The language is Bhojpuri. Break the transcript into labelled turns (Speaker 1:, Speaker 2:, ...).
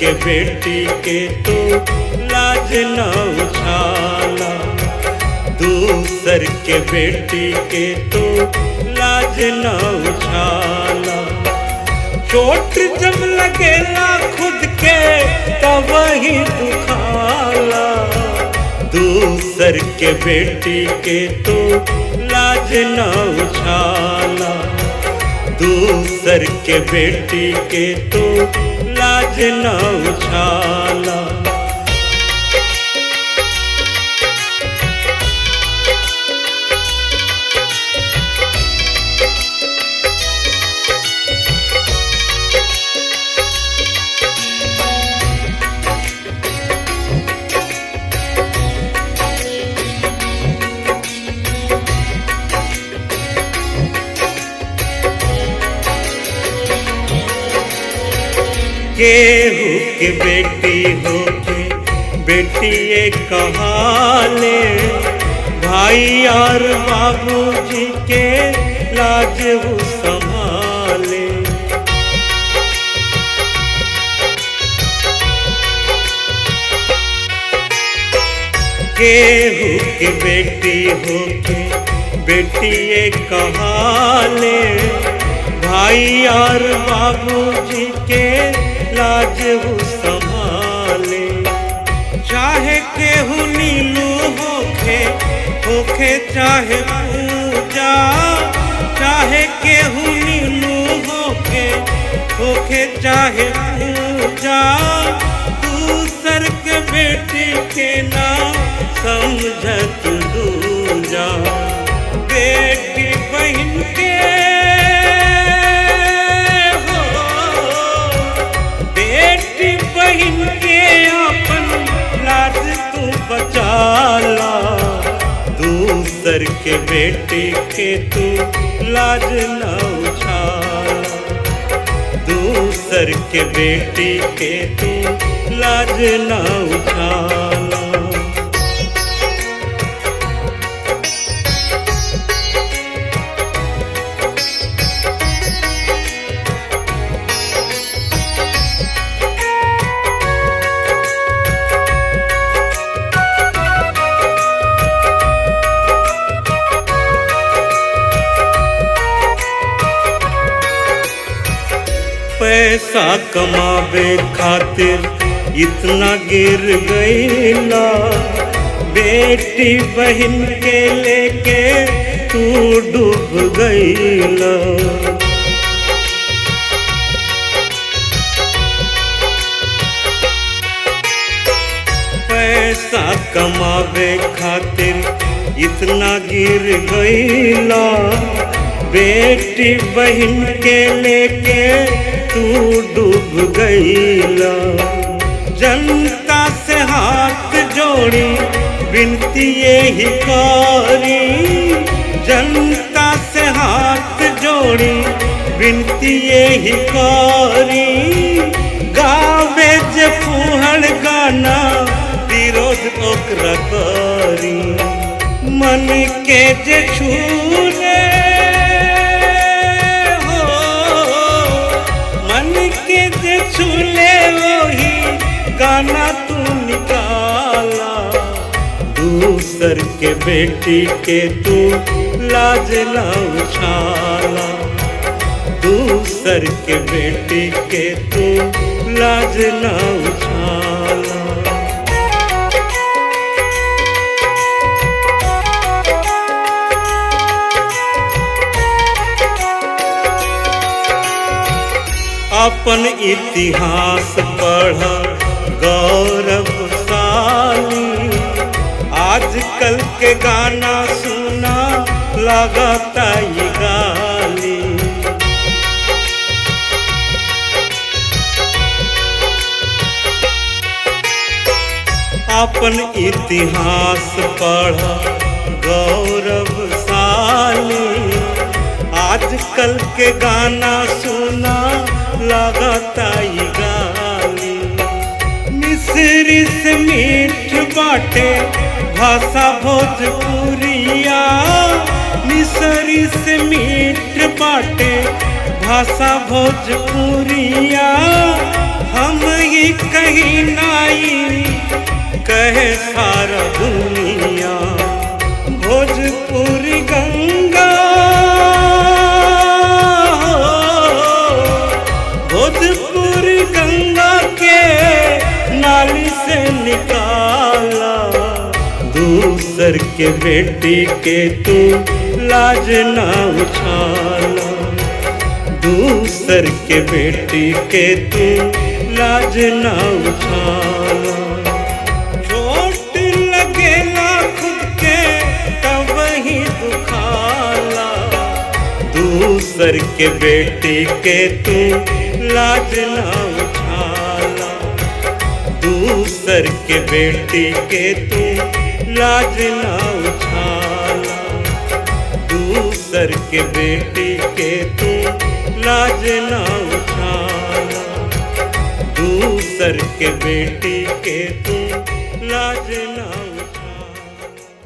Speaker 1: के बेटी के तो लाज न उछाला, दूसर के बेटी के तो लाज न उछाला। चोट जब लगेला खुद के तब वही दुखाला, दूसर के बेटी के तो लाज न उछाला, दूसर के बेटी के तो लाज न उछाला। केहू के बेटी होके बेटिए कहाले, भाई और बाबूजी के लाज वो संभाले। केहू के बेटी होके बेटिए कहाले, भाई और बाबूजी के लाज वो संभाले। चाहे केहू नीलू होखे होखे चाहे पूजा, चाहे केहू नीलू होखे होखे चाहे पूजा, दूसर के बेटी के ना समझत दूजा। बेटी बहन के बहन के अपन लाज तू बचाला, दूसर के बेटी के तू लाज न उछाला, दूसर के बेटी के तू लाज न उछाला। पैसा कमावे खातिर इतना गिर गईला, बेटी बहन के लेके तू डूब गईला। पैसा कमावे खातिर इतना गिर गईला, बेटी बहन के लेके तू डूब गईला। जनता से हाथ जोड़ी विनती यही करी, जनता से हाथ जोड़ी विनती यही करी। गावे जे फूहड़ गाना विरोध ओकरा करी, मन के जे छूले छूले वही गाना तू निकाला, दूसर के बेटी के तू लाज न उछाला, दूसर के बेटी के तू लाज न उछाला। अपन इतिहास पढ़ गौरवशाली, आजकल के गाना सुना लगाता ये गाली। अपन इतिहास पढ़ गौरवशाली, आजकल के गाना सुना लगाता ये गाली। मिस्री से मीठ बाटे भाषा भोजपुरिया, मिस्री से मीठ बाटे भाषा भोजपुरिया। हम ही कहीं नाई कहे सारा दुनिया। भोजपुरी गंगा, भोजपुरी गंगा के नाली से निकाला। दूसर के बेटी के तू लाज ना उछाला। दूसर के बेटी के तू लाज ना उछाला। चोट लगेला खुद के तब ही दुखाला। दूसर के बेटी के तू लाज ना उछाला। दूसर के बेटी के तू लाज ना उछाला। दूसर के बेटी के तू लाज ना उछाला। दूसर के बेटी के तू लाज ना